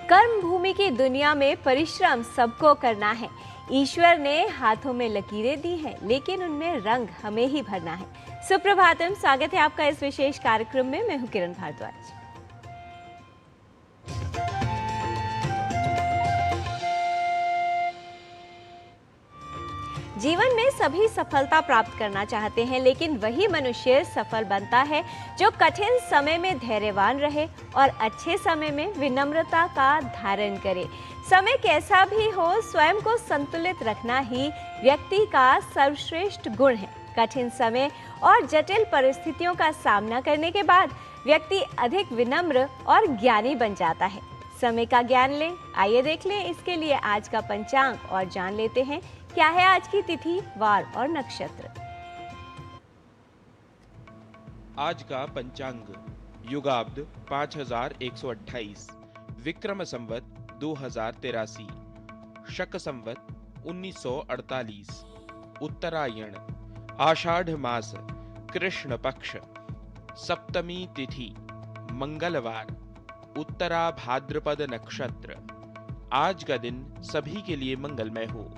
कर्म भूमि की दुनिया में परिश्रम सबको करना है। ईश्वर ने हाथों में लकीरें दी हैं, लेकिन उनमें रंग हमें ही भरना है। सुप्रभातम, स्वागत है आपका इस विशेष कार्यक्रम में। मैं हूं किरण भारद्वाज। जीवन में सभी सफलता प्राप्त करना चाहते हैं, लेकिन वही मनुष्य सफल बनता है जो कठिन समय में धैर्यवान रहे और अच्छे समय में विनम्रता का धारण करे। समय कैसा भी हो, स्वयं को संतुलित रखना ही व्यक्ति का सर्वश्रेष्ठ गुण है। कठिन समय और जटिल परिस्थितियों का सामना करने के बाद व्यक्ति अधिक विनम्र और ज्ञानी बन जाता है। समय का ज्ञान लें, आइए देख लें इसके लिए आज का पंचांग और जान लेते हैं क्या है आज की तिथि, वार और नक्षत्र। आज का पंचांग युगाब्द 5128, विक्रम संवत 2083, शक संवत 1948, उत्तरायण, आषाढ़ मास, कृष्ण पक्ष, सप्तमी तिथि, मंगलवार, उत्तरा भाद्रपद नक्षत्र। आज का दिन सभी के लिए मंगलमय हो।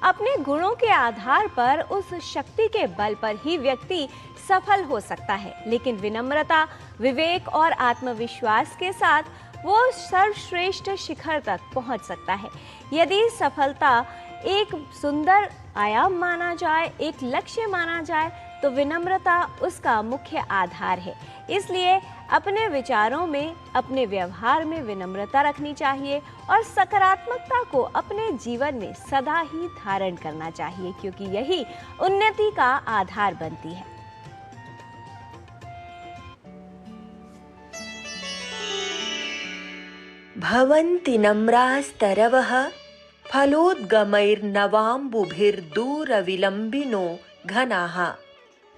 अपने गुणों के आधार पर उस शक्ति के बल पर ही व्यक्ति सफल हो सकता है, लेकिन विनम्रता, विवेक और आत्मविश्वास के साथ वो सर्वश्रेष्ठ शिखर तक पहुंच सकता है। यदि सफलता एक सुंदर आयाम माना जाए, एक लक्ष्य माना जाए, तो विनम्रता उसका मुख्य आधार है। इसलिए अपने विचारों में, अपने व्यवहार में विनम्रता रखनी चाहिए और सकारात्मकता को अपने जीवन में सदा ही धारण करना चाहिए, क्योंकि यही उन्नति का आधार बनती है। भवन्ति नम्रास्तरवः फलोद्गमैर्नवाम्बुभिर्दूरविलम्बिनो घनाः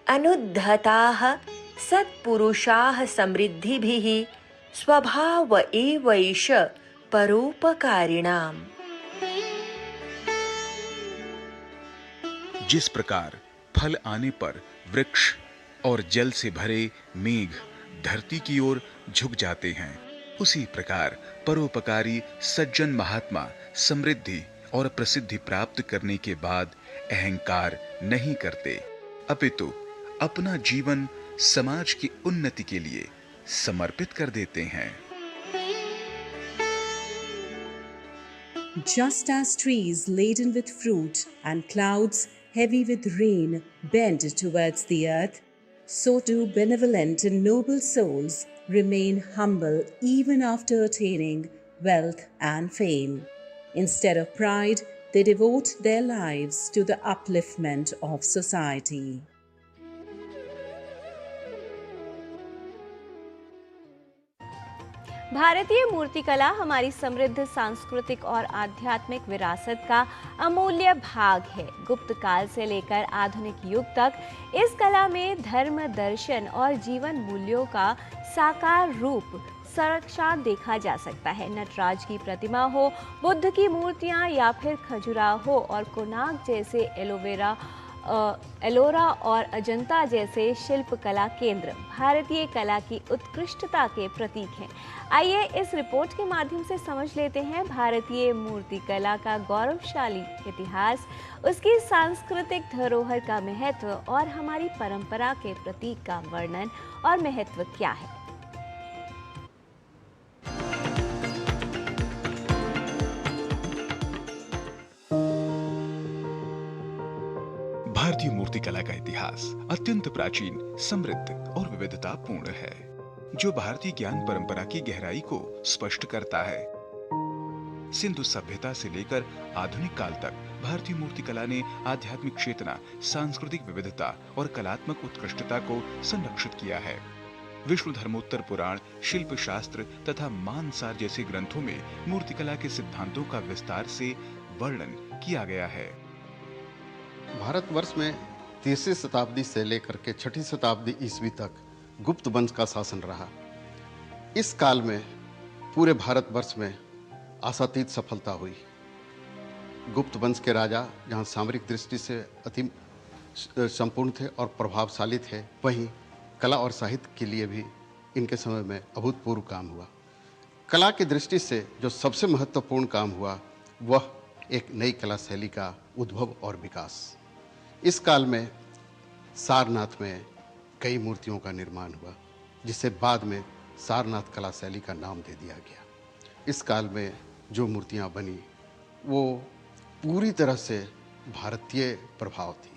अनुद्धताः सत्पुरुषाः समृद्धिभिः स्वभाव एवैष परोपकारिणाम्। जिस प्रकार फल आने पर वृक्ष और जल से भरे मेघ धरती की ओर झुक जाते हैं, उसी प्रकार परोपकारी सज्जन महात्मा समृद्धि और प्रसिद्धि प्राप्त करने के बाद अहंकार नहीं करते, अपितु अपना जीवन समाज की उन्नति के लिए समर्पित कर देते हैं। Just as trees laden with fruit and clouds heavy with rain bend towards the earth, so do benevolent and noble souls remain humble even after attaining wealth and fame. Instead of pride, they devote their lives to the upliftment of society. भारतीय मूर्तिकला हमारी समृद्ध सांस्कृतिक और आध्यात्मिक विरासत का अमूल्य भाग है। गुप्त काल से लेकर आधुनिक युग तक इस कला में धर्म, दर्शन और जीवन मूल्यों का साकार रूप साक्षात देखा जा सकता है। नटराज की प्रतिमा हो, बुद्ध की मूर्तियां या फिर खजुराहो और कोणार्क जैसे एलोरा और अजंता जैसे शिल्पकला केंद्र भारतीय कला की उत्कृष्टता के प्रतीक हैं। आइए इस रिपोर्ट के माध्यम से समझ लेते हैं भारतीय मूर्तिकला का गौरवशाली इतिहास, उसकी सांस्कृतिक धरोहर का महत्व और हमारी परंपरा के प्रतीक का वर्णन और महत्व क्या है। भारतीय मूर्तिकला का इतिहास अत्यंत प्राचीन, समृद्ध और विविधतापूर्ण है, जो भारतीय ज्ञान परंपरा की गहराई को स्पष्ट करता है। सिंधु सभ्यता से लेकर आधुनिक काल तक भारतीय मूर्तिकला ने आध्यात्मिक चेतना, सांस्कृतिक विविधता और कलात्मक उत्कृष्टता को संरक्षित किया है। विष्णु धर्मोत्तर पुराण, शिल्प शास्त्र तथा मानसार जैसे ग्रंथों में मूर्तिकला के सिद्धांतों का विस्तार से वर्णन किया गया है। भारतवर्ष में 30वीं शताब्दी से लेकर के 6ठी शताब्दी ईस्वी तक गुप्त वंश का शासन रहा। इस काल में पूरे भारतवर्ष में आशातीत सफलता हुई। गुप्त वंश के राजा जहाँ सामरिक दृष्टि से अति संपूर्ण थे और प्रभावशाली थे, वहीं कला और साहित्य के लिए भी इनके समय में अभूतपूर्व काम हुआ। कला की दृष्टि से जो सबसे महत्वपूर्ण काम हुआ वह एक नई कला शैली का उद्भव और विकास। इस काल में सारनाथ में कई मूर्तियों का निर्माण हुआ, जिसे बाद में सारनाथ कला शैली का नाम दे दिया गया। इस काल में जो मूर्तियां बनी वो पूरी तरह से भारतीय प्रभाव थी।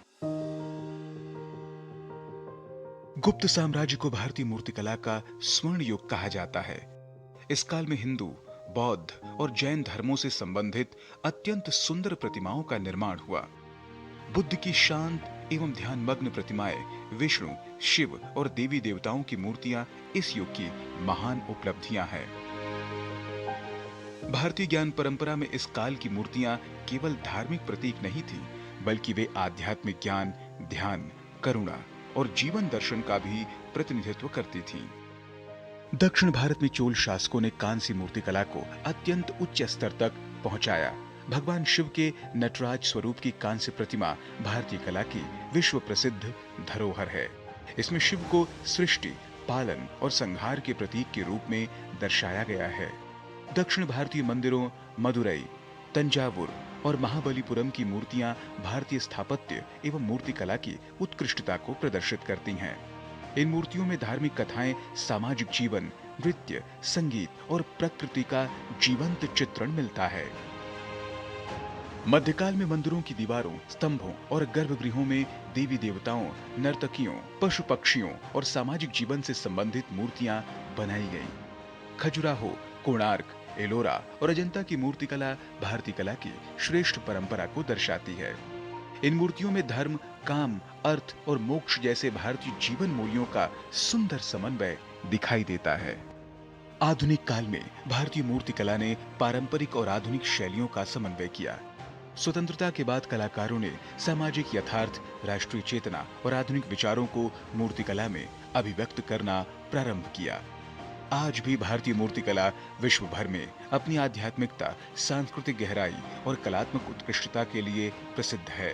गुप्त साम्राज्य को भारतीय मूर्तिकला का स्वर्ण युग कहा जाता है। इस काल में हिंदू, बौद्ध और जैन धर्मों से संबंधित अत्यंत सुंदर प्रतिमाओं का निर्माण हुआ। बुद्ध की शांत एवं ध्यानमग्न प्रतिमाएं, विष्णु, शिव और देवी देवताओं की मूर्तियां इस युग की महान उपलब्धियां हैं। भारतीय ज्ञान परंपरा में इस काल की मूर्तियां केवल धार्मिक प्रतीक नहीं थी, बल्कि वे आध्यात्मिक ज्ञान, ध्यान, करुणा और जीवन दर्शन का भी प्रतिनिधित्व करती थीं। दक्षिण भारत में चोल शासकों ने कांस्य मूर्तिकला को अत्यंत उच्च स्तर तक पहुंचाया। भगवान शिव के नटराज स्वरूप की कांस्य प्रतिमा भारतीय कला की विश्व प्रसिद्ध धरोहर है। इसमें शिव को सृष्टि, पालन और संहार के प्रतीक के रूप में दर्शाया गया है। दक्षिण भारतीय मंदिरों मदुरई, तंजावुर और महाबलीपुरम की मूर्तियां भारतीय स्थापत्य एवं मूर्तिकला की उत्कृष्टता को प्रदर्शित करती हैं। इन मूर्तियों में धार्मिक कथाएं, सामाजिक जीवन, नृत्य, संगीत और प्रकृति का जीवंत चित्रण मिलता है। मध्यकाल में मंदिरों की दीवारों, स्तंभों और गर्भगृहों में देवी देवताओं, नर्तकियों, पशु पक्षियों और सामाजिक जीवन से संबंधित मूर्तियां बनाई गईं। खजुराहो, कोणार्क, एलोरा और अजंता की मूर्तिकला भारतीय कला की श्रेष्ठ परंपरा को दर्शाती है। इन मूर्तियों में धर्म, काम, अर्थ और मोक्ष जैसे भारतीय जीवन मूल्यों का सुंदर समन्वय दिखाई देता है। आधुनिक काल में भारतीय मूर्तिकला ने पारंपरिक और आधुनिक शैलियों का समन्वय किया। स्वतंत्रता के बाद कलाकारों ने सामाजिक यथार्थ, राष्ट्रीय चेतना और आधुनिक विचारों को मूर्तिकला में अभिव्यक्त करना प्रारंभ किया। आज भी भारतीय मूर्तिकला विश्व भर में अपनी आध्यात्मिकता, सांस्कृतिक गहराई और कलात्मक उत्कृष्टता के लिए प्रसिद्ध है।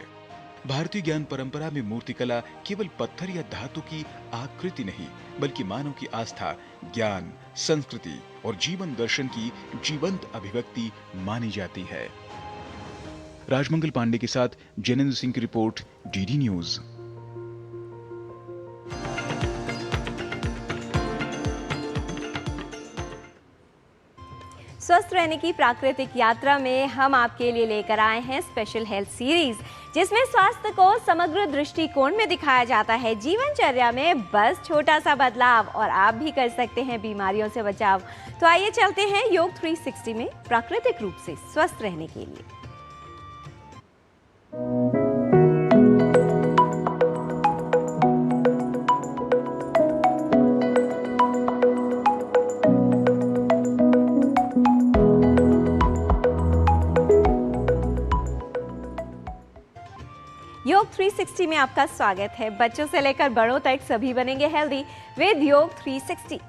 भारतीय ज्ञान परंपरा में मूर्तिकला केवल पत्थर या धातु की आकृति नहीं, बल्कि मानव की आस्था, ज्ञान, संस्कृति और जीवन दर्शन की जीवंत अभिव्यक्ति मानी जाती है। राजमंगल पांडे के साथ जैनेन्द्र सिंह की रिपोर्ट, डीडी न्यूज। स्वस्थ रहने की प्राकृतिक यात्रा में हम आपके लिए लेकर आए हैं स्पेशल हेल्थ सीरीज, जिसमें स्वास्थ्य को समग्र दृष्टिकोण में दिखाया जाता है। जीवनचर्या में बस छोटा सा बदलाव और आप भी कर सकते हैं बीमारियों से बचाव। तो आइए चलते हैं योग 360 में प्राकृतिक रूप से स्वस्थ रहने के लिए। योग 360 में आपका स्वागत है। बच्चों से लेकर बड़ों तक सभी बनेंगे हेल्दी विद योग 360।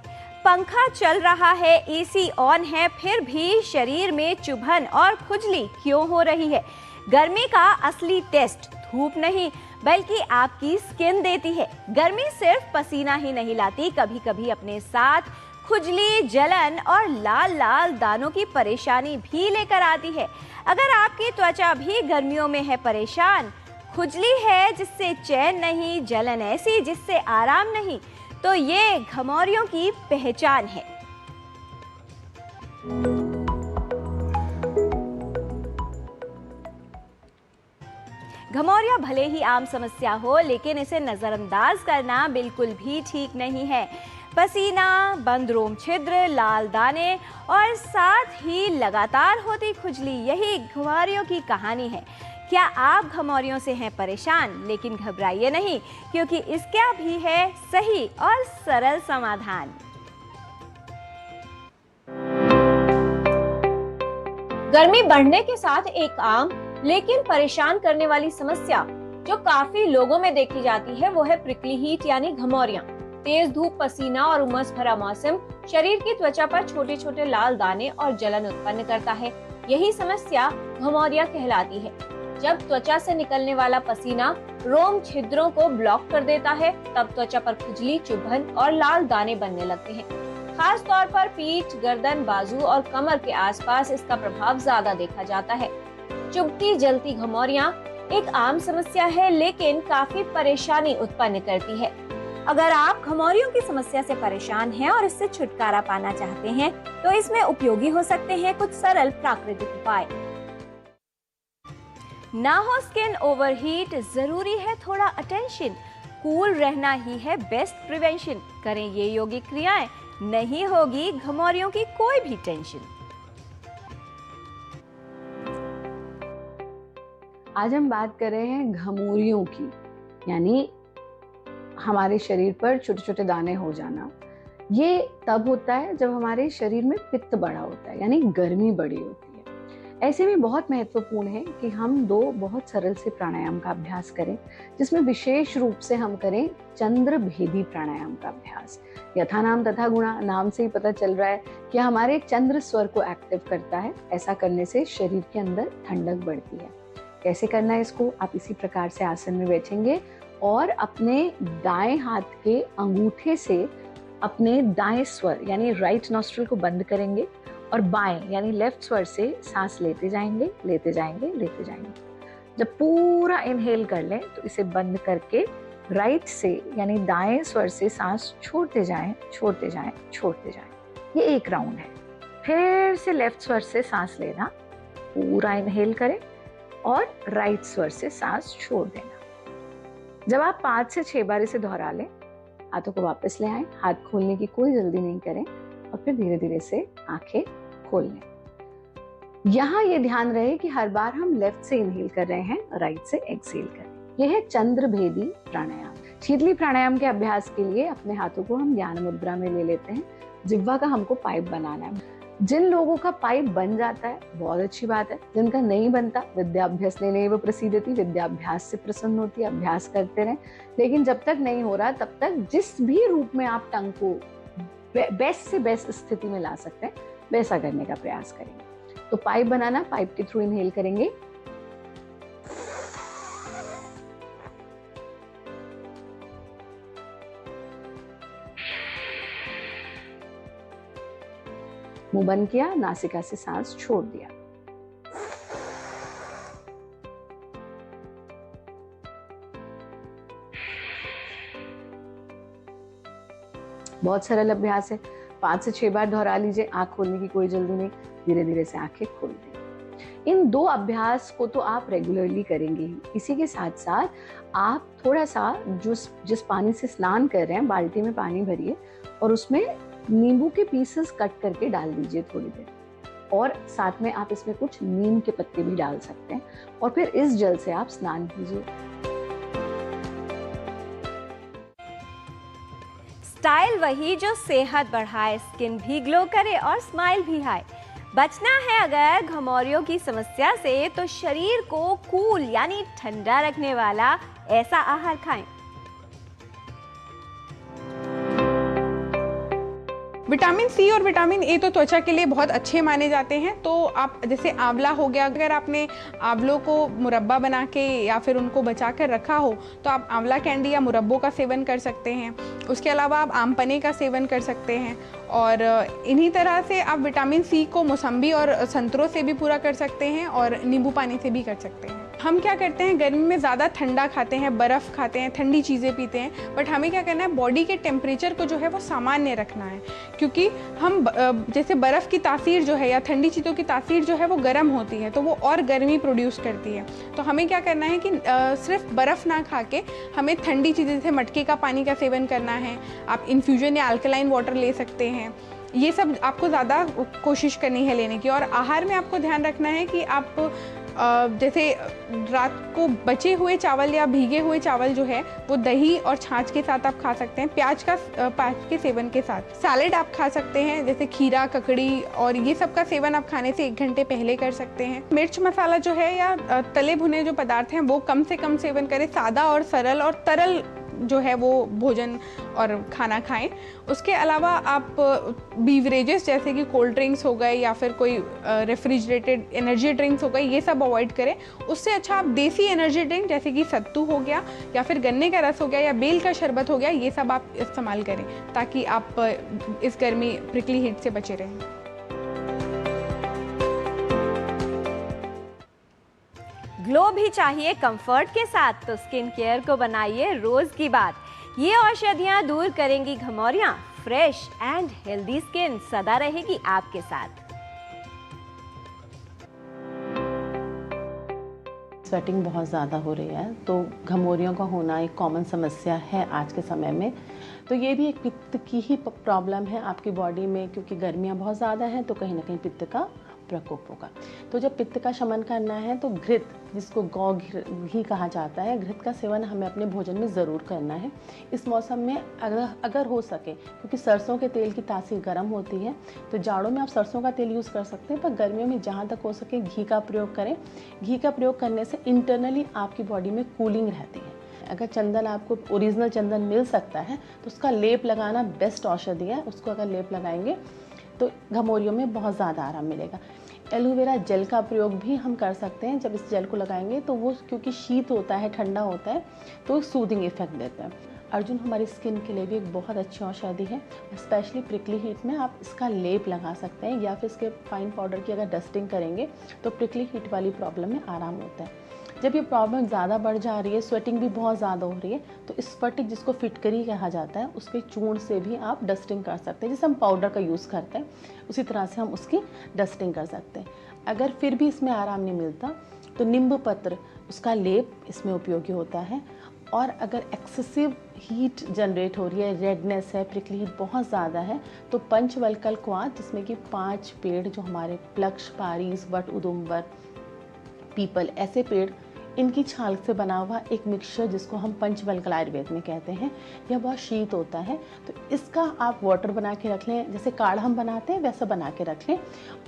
पंखा चल रहा है, एसी ऑन है, फिर भी शरीर में चुभन और खुजली क्यों हो रही है? गर्मी का असली टेस्ट धूप नहीं, बल्कि आपकी स्किन देती है। गर्मी सिर्फ पसीना ही नहीं लाती, कभी कभी अपने साथ खुजली, जलन और लाल लाल दानों की परेशानी भी लेकर आती है। अगर आपकी त्वचा भी गर्मियों में है परेशान, खुजली है जिससे चैन नहीं, जलन ऐसी जिससे आराम नहीं, तो ये घमौरियों की पहचान है। घमौरिया भले ही आम समस्या हो, लेकिन इसे नजरअंदाज करना बिल्कुल भी ठीक नहीं है। पसीना, बंद रोम छिद्र, लाल दाने और साथ ही लगातार होती खुजली, यही घमौरियों की कहानी है। क्या आप घमौरियों से हैं परेशान? लेकिन घबराइए नहीं, क्योंकि इसका भी है सही और सरल समाधान। गर्मी बढ़ने के साथ एक आम लेकिन परेशान करने वाली समस्या जो काफी लोगों में देखी जाती है वो है प्रिकली हीट यानी घमौरियां। तेज धूप, पसीना और उमस भरा मौसम शरीर की त्वचा पर छोटे छोटे लाल दाने और जलन उत्पन्न करता है। यही समस्या घमौरिया कहलाती है। जब त्वचा से निकलने वाला पसीना रोम छिद्रों को ब्लॉक कर देता है, तब त्वचा पर खुजली, चुभन और लाल दाने बनने लगते हैं। खास तौर पर पीठ, गर्दन, बाजू और कमर के आसपास इसका प्रभाव ज्यादा देखा जाता है। चुभती जलती घमौरियां एक आम समस्या है, लेकिन काफी परेशानी उत्पन्न करती है। अगर आप घमौरियों की समस्या से परेशान हैं और इससे छुटकारा पाना चाहते हैं, तो इसमें उपयोगी हो सकते हैं कुछ सरल प्राकृतिक उपाय। ना हो स्किन ओवरहीट, जरूरी है थोड़ा अटेंशन। कूल रहना ही है बेस्ट प्रिवेंशन। करें ये योगिक क्रियाएं, नहीं होगी घमौरियों की कोई भी टेंशन। आज हम बात कर रहे हैं घमौरियों की, यानी हमारे शरीर पर छोटे छोटे दाने हो जाना। ये तब होता है जब हमारे शरीर में पित्त बढ़ा होता है, यानी गर्मी बढ़ी होती है। ऐसे में बहुत महत्वपूर्ण है कि हम दो बहुत सरल से प्राणायाम का अभ्यास करें, जिसमें विशेष रूप से हम करें चंद्र भेदी प्राणायाम का अभ्यास। यथा नाम तथा गुणा, नाम से ही पता चल रहा है कि हमारे चंद्र स्वर को एक्टिव करता है। ऐसा करने से शरीर के अंदर ठंडक बढ़ती है। कैसे करना है इसको? आप इसी प्रकार से आसन में बैठेंगे और अपने दाएं हाथ के अंगूठे से अपने दाएं स्वर यानी राइट नॉस्ट्रिल को बंद करेंगे और बाएं यानी लेफ्ट स्वर से सांस लेते जाएंगे, लेते जाएंगे, लेते जाएंगे। जब पूरा इनहेल कर लें तो इसे बंद करके राइट से यानी दाएं स्वर से सांस छोड़ते जाएं, छोड़ते जाएं, छोड़ते जाएं। ये एक राउंड है। फिर से लेफ्ट स्वर से सांस लेना, पूरा इनहेल करें और राइट स्वर से सांस छोड़ देना। जब आप 5 से 6 बार इसे दोहरा लें, हाथों को वापस ले आएं, हाथ खोलने की कोई जल्दी नहीं करें और फिर धीरे धीरे से आंखें खोल लें। यहाँ ये ध्यान रहे कि हर बार हम लेफ्ट से इनहेल कर रहे हैं, राइट से एक्सहेल कर रहे हैं। यह है चंद्र भेदी प्राणायाम। शीतली प्राणायाम के अभ्यास के लिए अपने हाथों को हम ज्ञान मुद्रा में ले लेते हैं। जिह्वा का हमको पाइप बनाना है। जिन लोगों का पाइप बन जाता है बहुत अच्छी बात है, जिनका नहीं बनता विद्याभ्यास लेने वो प्रसिद्धति, विद्याभ्यास से प्रसन्न होती है। अभ्यास करते रहें, लेकिन जब तक नहीं हो रहा तब तक जिस भी रूप में आप टंग को बेस्ट से बेस्ट स्थिति में ला सकते हैं वैसा करने का प्रयास करेंगे। तो पाइप बनाना, पाइप के थ्रू इनहेल करेंगे, मुंह बंद किया, नासिका से सांस छोड़ दिया। बहुत सरल अभ्यास है। 5 से 6 बार दोहरा लीजिए। आंख खोलने की कोई जल्दी नहीं, धीरे धीरे से आंखें खोल दें। इन 2 अभ्यास को तो आप रेगुलरली करेंगे ही। इसी के साथ साथ आप थोड़ा सा जिस पानी से स्नान कर रहे हैं, बाल्टी में पानी भरिए और उसमें नींबू के पीसेस कट करके डाल दीजिए थोड़ी देर, और साथ में आप इसमें कुछ नीम के पत्ते भी डाल सकते हैं और फिर इस जल से आप स्नान कीजिए। स्टाइल वही जो सेहत बढ़ाए, स्किन भी ग्लो करे और स्माइल भी आए। बचना है अगर घमौरियों की समस्या से, तो शरीर को कूल यानी ठंडा रखने वाला ऐसा आहार खाएं। विटामिन सी और विटामिन ए तो त्वचा के लिए बहुत अच्छे माने जाते हैं। तो आप जैसे आंवला हो गया, अगर आपने आंवलों को मुरब्बा बना के या फिर उनको बचा कर रखा हो तो आप आंवला कैंडी या मुरब्बों का सेवन कर सकते हैं। उसके अलावा आप आम पन्ने का सेवन कर सकते हैं और इन्हीं तरह से आप विटामिन सी को मौसम्बी और संतरों से भी पूरा कर सकते हैं और नींबू पानी से भी कर सकते हैं। हम क्या करते हैं, गर्मी में ज़्यादा ठंडा खाते हैं, बर्फ़ खाते हैं, ठंडी चीज़ें पीते हैं, बट हमें क्या करना है, बॉडी के टेम्परेचर को जो है वो सामान्य रखना है। क्योंकि हम जैसे बर्फ़ की तासीर जो है या ठंडी चीज़ों की तासीर जो है वो गर्म होती है, तो वो और गर्मी प्रोड्यूस करती है। तो हमें क्या करना है कि सिर्फ बर्फ़ ना खा के हमें ठंडी चीज़ें जैसे मटके का पानी का सेवन करना है। आप इन्फ्यूजन या अल्कलाइन वाटर ले सकते हैं। ये सब आपको ज़्यादा कोशिश करनी है लेने की। और आहार में आपको ध्यान रखना है कि आप जैसे रात को बचे हुए चावल या भीगे हुए चावल जो है वो दही और छाछ के साथ आप खा सकते हैं, प्याज के सेवन के साथ। सैलेड आप खा सकते हैं, जैसे खीरा, ककड़ी, और ये सब का सेवन आप खाने से 1 घंटे पहले कर सकते हैं। मिर्च मसाला जो है या तले भुने जो पदार्थ हैं वो कम से कम सेवन करें। सादा और सरल और तरल जो है वो भोजन और खाना खाएं। उसके अलावा आप बीवरेजेस जैसे कि कोल्ड ड्रिंक्स हो गए या फिर कोई रेफ्रिजरेटेड एनर्जी ड्रिंक्स हो गए, ये सब अवॉइड करें। उससे अच्छा आप देसी एनर्जी ड्रिंक जैसे कि सत्तू हो गया या फिर गन्ने का रस हो गया या बेल का शरबत हो गया, ये सब आप इस्तेमाल करें ताकि आप इस गर्मी प्रिकली हीट से बचे रहें। ग्लो भी चाहिए कंफर्ट के साथ, तो स्किन केयर को बनाइए रोज की बात। ये औषधियां दूर करेंगी घमौरियां। फ्रेश एंड हेल्दी स्किन सदा रहेगी आपके साथ। स्वेटिंग बहुत ज़्यादा हो रही है, तो घमौरियों का होना एक कॉमन समस्या है आज के समय में। तो ये भी एक पित्त की ही प्रॉब्लम है आपकी बॉडी में, क्योंकि गर्मियाँ बहुत ज़्यादा हैं तो कहीं ना कहीं पित्त का प्रकोप होगा। तो जब पित्त का शमन करना है तो घृत, जिसको गौ घी कहा जाता है, घृत का सेवन हमें अपने भोजन में ज़रूर करना है इस मौसम में, अगर हो सके, क्योंकि सरसों के तेल की तासीर गर्म होती है। तो जाड़ों में आप सरसों का तेल यूज़ कर सकते हैं, पर गर्मियों में जहाँ तक हो सके घी का प्रयोग करें। घी का प्रयोग करने से इंटरनली आपकी बॉडी में कूलिंग रहती है। अगर चंदन आपको ओरिजिनल चंदन मिल सकता है तो उसका लेप लगाना बेस्ट औषधि है। उसको अगर लेप लगाएंगे तो घमौरियों में बहुत ज़्यादा आराम मिलेगा। एलोवेरा जेल का प्रयोग भी हम कर सकते हैं। जब इस जेल को लगाएंगे तो वो, क्योंकि शीत होता है, ठंडा होता है, तो सूदिंग इफेक्ट देता है। अर्जुन हमारी स्किन के लिए भी एक बहुत अच्छी औषधि है। स्पेशली प्रिकली हीट में आप इसका लेप लगा सकते हैं, या फिर इसके फाइन पाउडर की अगर डस्टिंग करेंगे तो प्रिकली हीट वाली प्रॉब्लम में आराम होता है। जब ये प्रॉब्लम ज़्यादा बढ़ जा रही है, स्वेटिंग भी बहुत ज़्यादा हो रही है, तो स्फटिक, जिसको फिटकरी कहा जाता है, उसके चूर्ण से भी आप डस्टिंग कर सकते हैं। जैसे हम पाउडर का यूज़ करते हैं उसी तरह से हम उसकी डस्टिंग कर सकते हैं। अगर फिर भी इसमें आराम नहीं मिलता तो नींबू पत्र, उसका लेप इसमें उपयोगी होता है। और अगर एक्सेसिव हीट जनरेट हो रही है, रेडनेस है, प्रिकली हीट बहुत ज़्यादा है, तो पंचवल्कल क्वाथ, जिसमें कि 5 पेड़ जो हमारे प्लक्ष, पारीस, वट, उदुम्बर, पीपल, ऐसे पेड़, इनकी छाल से बना हुआ एक मिक्सचर जिसको हम पंचवल्कल आयुर्वेद में कहते हैं, यह बहुत शीत होता है। तो इसका आप वाटर बना के रख लें, जैसे काढ़ा हम बनाते हैं वैसा बना के रख लें,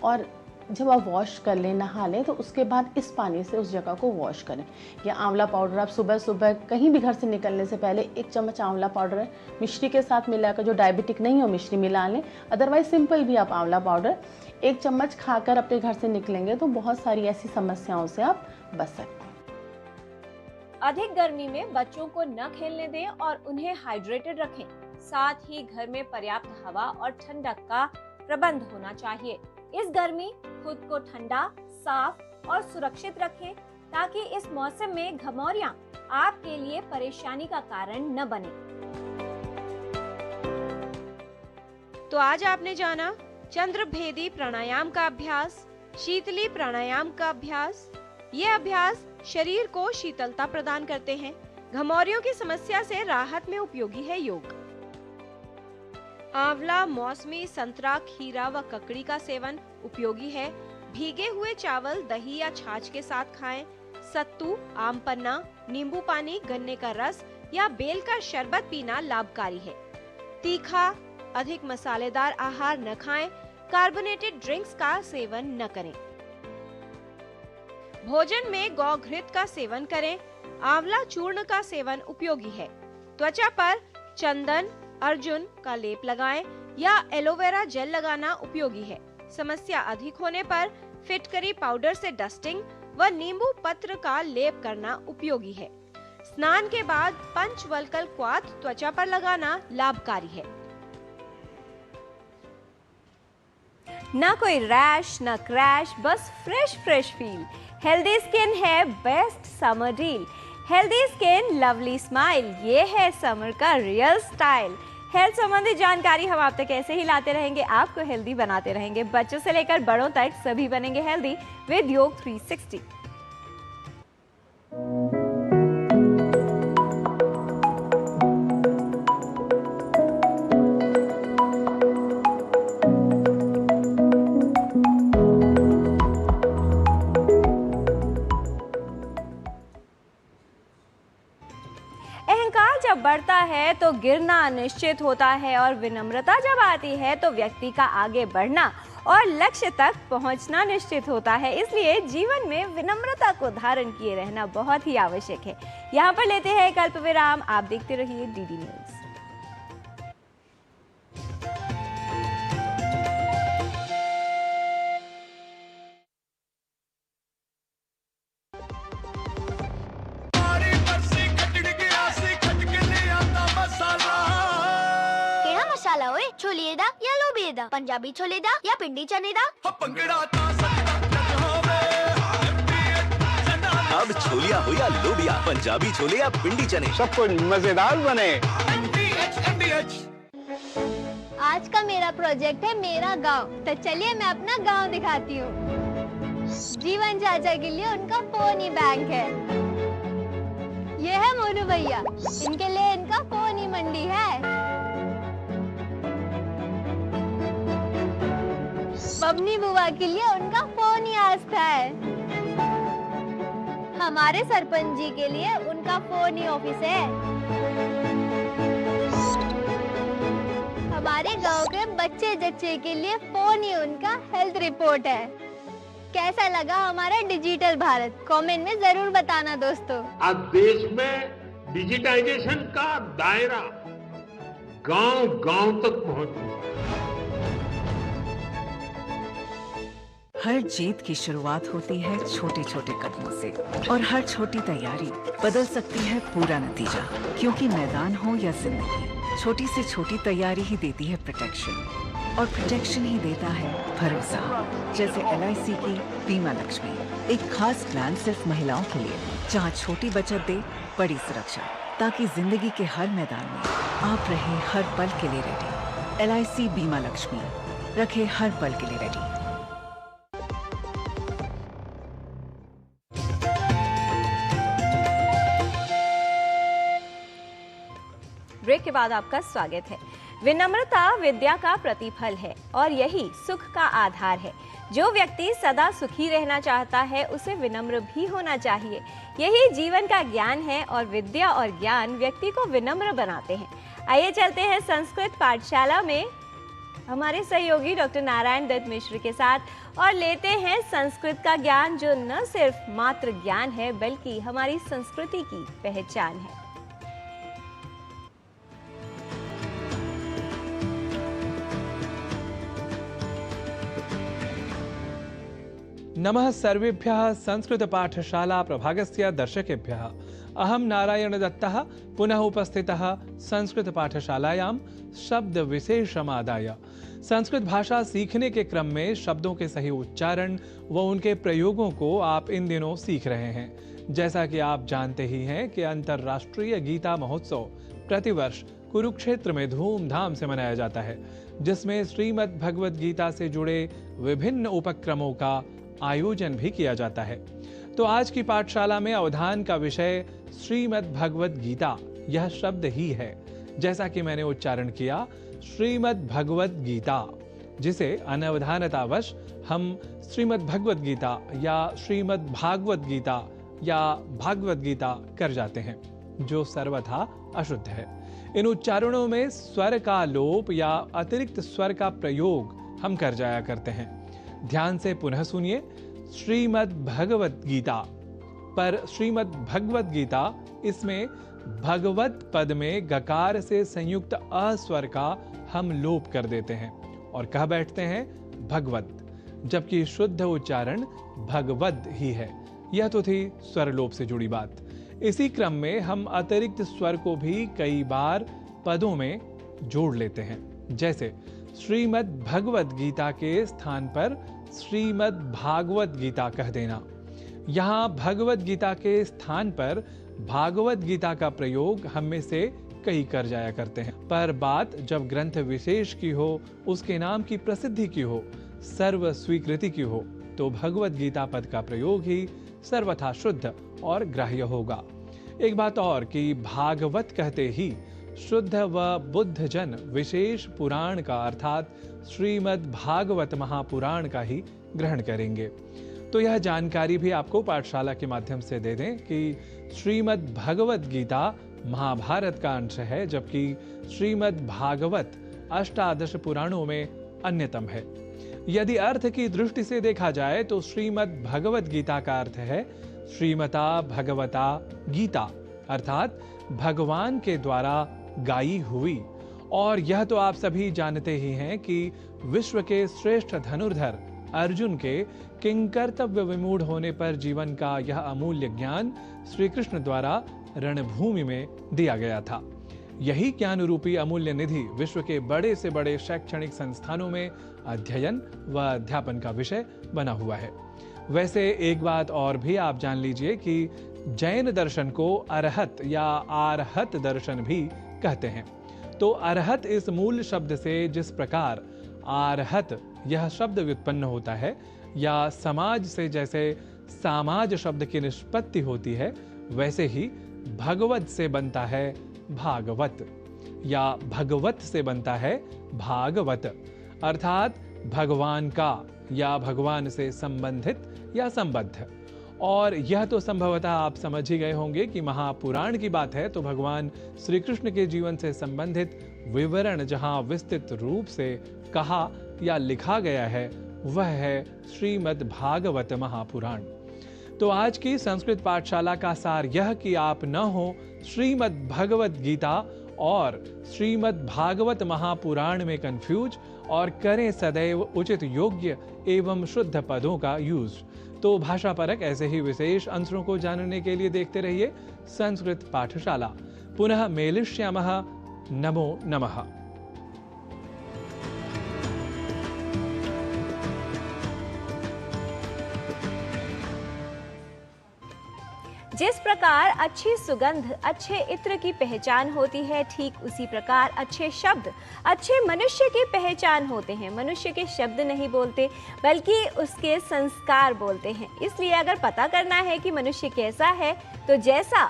और जब आप वॉश कर लें, नहा लें, तो उसके बाद इस पानी से उस जगह को वॉश करें। या आंवला पाउडर, आप सुबह सुबह कहीं भी घर से निकलने से पहले 1 चम्मच आंवला पाउडर मिश्री के साथ मिलाकर, जो डायबिटिक नहीं हो मिश्री मिला लें, अदरवाइज सिंपल भी आप आंवला पाउडर 1 चम्मच खाकर अपने घर से निकलेंगे तो बहुत सारी ऐसी समस्याओं से आप बच सकते हैं। अधिक गर्मी में बच्चों को न खेलने दें और उन्हें हाइड्रेटेड रखें। साथ ही घर में पर्याप्त हवा और ठंडक का प्रबंध होना चाहिए। इस गर्मी खुद को ठंडा, साफ और सुरक्षित रखें ताकि इस मौसम में घमौरियां आपके लिए परेशानी का कारण न बने। तो आज आपने जाना चंद्रभेदी प्राणायाम का अभ्यास, शीतली प्राणायाम का अभ्यास। ये अभ्यास शरीर को शीतलता प्रदान करते हैं। घमौरियों की समस्या से राहत में उपयोगी है योग। आंवला, मौसमी, संतरा, खीरा व ककड़ी का सेवन उपयोगी है। भीगे हुए चावल दही या छाछ के साथ खाएं। सत्तू, आम पन्ना, नींबू पानी, गन्ने का रस या बेल का शरबत पीना लाभकारी है। तीखा, अधिक मसालेदार आहार न खाएं। कार्बोनेटेड ड्रिंक्स का सेवन न करें। भोजन में गौ घृत का सेवन करें। आंवला चूर्ण का सेवन उपयोगी है। त्वचा पर चंदन, अर्जुन का लेप लगाएं या एलोवेरा जेल लगाना उपयोगी है। समस्या अधिक होने पर फिटकरी पाउडर से डस्टिंग व नींबू पत्र का लेप करना उपयोगी है। स्नान के बाद पंचवल्कल क्वाथ त्वचा पर लगाना लाभकारी है। ना कोई रैश, ना क्रैश, बस फ्रेश फील। हेल्दी स्किन है best summer deal. Healthy skin, lovely smile, ये है समर का रियल स्टाइल। हेल्थ संबंधी जानकारी हम आप तक ऐसे ही लाते रहेंगे, आपको हेल्दी बनाते रहेंगे। बच्चों से लेकर बड़ों तक सभी बनेंगे हेल्दी विद योग 360। अहंकार जब बढ़ता है है तो गिरना निश्चित होता है, और विनम्रता जब आती है तो व्यक्ति का आगे बढ़ना और लक्ष्य तक पहुंचना निश्चित होता है। इसलिए जीवन में विनम्रता को धारण किए रहना बहुत ही आवश्यक है। यहाँ पर लेते हैं एक अल्प विराम। आप देखते रहिए डीडी न्यूज। मसाला ओए, छोले दा या लोबिए दा, पंजाबी छोले दा या पिंडी चने दा। अब छोलिया हो या लोबिया, पंजाबी छोले या पिंडी चने, सब कुछ मजेदार बने। आज का मेरा प्रोजेक्ट है मेरा गांव, तो चलिए मैं अपना गांव दिखाती हूँ। जीवन चाचा के लिए उनका पोनी बैंक है। ये है मोनू भैया, इनके लिए इनका पोनी मंडी है। बबनी बुआ के लिए उनका पोनी आस्था है। हमारे सरपंच जी के लिए उनका पोनी ऑफिस है। हमारे गांव के बच्चे जच्चे के लिए पोनी उनका हेल्थ रिपोर्ट है। कैसा लगा हमारा डिजिटल भारत? कमेंट में जरूर बताना दोस्तों। आज देश में डिजिटाइजेशन का दायरा गांव-गांव तक पहुंच चुका है। हर जीत की शुरुआत होती है छोटे छोटे कदमों से, और हर छोटी तैयारी बदल सकती है पूरा नतीजा। क्योंकि मैदान हो या जिंदगी, छोटी से छोटी तैयारी ही देती है प्रोटेक्शन, और प्रोटेक्शन ही देता है भरोसा। जैसे LIC की बीमा लक्ष्मी, एक खास प्लान सिर्फ महिलाओं के लिए, जहां छोटी बचत दे बड़ी सुरक्षा, ताकि जिंदगी के हर मैदान में आप रहे हर पल के लिए रेडी। LIC बीमा लक्ष्मी, रखे हर पल के लिए रेडी। ब्रेक के बाद आपका स्वागत है। विनम्रता विद्या का प्रतिफल है और यही सुख का आधार है। जो व्यक्ति सदा सुखी रहना चाहता है उसे विनम्र भी होना चाहिए। यही जीवन का ज्ञान है और विद्या और ज्ञान व्यक्ति को विनम्र बनाते हैं। आइए चलते हैं संस्कृत पाठशाला में हमारे सहयोगी डॉक्टर नारायण दत्त मिश्र के साथ और लेते हैं संस्कृत का ज्ञान, जो न सिर्फ मात्र ज्ञान है बल्कि हमारी संस्कृति की पहचान है। नमः सर्वेभ्यः संस्कृत पाठशाला प्रभागस्य दर्शकेभ्यः। अहं नारायण दत्तः पुनः उपस्थितः संस्कृत पाठशालायां शब्द विशेषमादाय। संस्कृत भाषा सीखने के क्रम में शब्दों के सही उच्चारण व उनके प्रयोगों को आप इन दिनों सीख रहे हैं। जैसा कि आप जानते ही हैं कि अंतर्राष्ट्रीय गीता महोत्सव प्रतिवर्ष कुरुक्षेत्र में धूमधाम से मनाया जाता है, जिसमें श्रीमद् भगवद गीता से जुड़े विभिन्न उपक्रमों का आयोजन भी किया जाता है। तो आज की पाठशाला में अवधान का विषय श्रीमद् भगवद गीता, यह शब्द ही है जैसा कि मैंने उच्चारण किया, श्रीमद् भगवद गीता, जिसे अनवधानतावश हम श्रीमद् भगवद गीता या श्रीमद् भागवत गीता या भागवत गीता कर जाते हैं, जो सर्वथा अशुद्ध है। इन उच्चारणों में स्वर का लोप या अतिरिक्त स्वर का प्रयोग हम कर जाया करते हैं। ध्यान से पुनः सुनिए। श्रीमद् भगवत गीता पर श्रीमद् भगवत गीता, इसमें भगवत पद में गकार से संयुक्त अ स्वर का हम लोप कर देते हैं और कह बैठते हैं भगवत, जबकि शुद्ध उच्चारण भगवद ही है। यह तो थी स्वर लोप से जुड़ी बात। इसी क्रम में हम अतिरिक्त स्वर को भी कई बार पदों में जोड़ लेते हैं। जैसे श्रीमद् भगवत गीता के स्थान पर श्रीमद् भागवत गीता कह देना। यहाँ भगवत गीता के स्थान पर भागवत गीता का प्रयोग हम में से कई कर जाया करते हैं, पर बात जब ग्रंथ विशेष की हो, उसके नाम की प्रसिद्धि की हो, सर्व स्वीकृति की हो, तो भगवत गीता पद का प्रयोग ही सर्वथा शुद्ध और ग्राह्य होगा। एक बात और कि भागवत कहते ही शुद्ध व बुद्ध जन विशेष पुराण का अर्थात श्रीमद् भागवत महापुराण का ही ग्रहण करेंगे। तो यह जानकारी भी आपको पाठशाला के माध्यम से दे दें कि श्रीमद् भगवत गीता महाभारत का अंश है, जबकि श्रीमद् भागवत अष्टादश पुराणों में अन्यतम है। यदि अर्थ की दृष्टि से देखा जाए तो श्रीमद् भगवत गीता का अर्थ है श्रीमता भगवता गीता, अर्थात भगवान के द्वारा गाई हुई। और यह तो आप सभी जानते ही हैं कि विश्व के श्रेष्ठ धनुर्धर अर्जुन के किंकर्तव्य विमूढ़ होने पर जीवन का यह अमूल्य ज्ञान श्री कृष्ण द्वारा रणभूमि में दिया गया था। यही ज्ञान रूपी अमूल्य निधि विश्व के बड़े से बड़े शैक्षणिक संस्थानों में अध्ययन व अध्यापन का विषय बना हुआ है। वैसे एक बात और भी आप जान लीजिए कि जैन दर्शन को अरहत या आरहत दर्शन भी कहते हैं। तो अरहत इस मूल शब्द से जिस प्रकार आरहत यह शब्द व्युत्पन्न होता है, या समाज से जैसे सामाज शब्द की निष्पत्ति होती है, वैसे ही भगवत से बनता है भागवत, या भगवत से बनता है भागवत, अर्थात भगवान का या भगवान से संबंधित या संबद्ध। और यह तो संभवतः आप समझ ही गए होंगे कि महापुराण की बात है तो भगवान श्री कृष्ण के जीवन से संबंधित विवरण जहां विस्तृत रूप से कहा या लिखा गया है, वह है श्रीमद् भागवत महापुराण। तो आज की संस्कृत पाठशाला का सार यह कि आप न हो श्रीमद् भगवत गीता और श्रीमद् भागवत महापुराण में कंफ्यूज, और करें सदैव उचित योग्य एवं शुद्ध पदों का यूज। तो भाषा परक ऐसे ही विशेष अंशों को जानने के लिए देखते रहिए संस्कृत पाठशाला। पुनः मेलिष्यामः। नमो नमः। जिस प्रकार अच्छी सुगंध अच्छे इत्र की पहचान होती है, ठीक उसी प्रकार अच्छे शब्द अच्छे मनुष्य की पहचान होते हैं। मनुष्य के शब्द नहीं बोलते बल्कि उसके संस्कार बोलते हैं। इसलिए अगर पता करना है कि मनुष्य कैसा है तो जैसा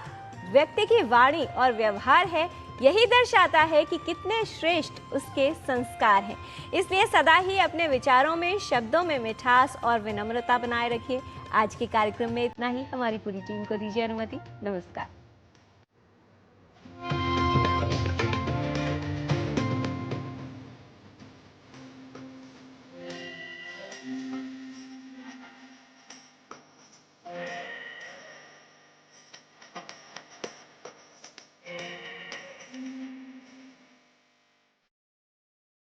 व्यक्ति की वाणी और व्यवहार है, यही दर्शाता है कि कितने श्रेष्ठ उसके संस्कार हैं। इसलिए सदा ही अपने विचारों में, शब्दों में मिठास और विनम्रता बनाए रखिए। आज के कार्यक्रम में इतना ही। हमारी पूरी टीम को दीजिए अनुमति। नमस्कार।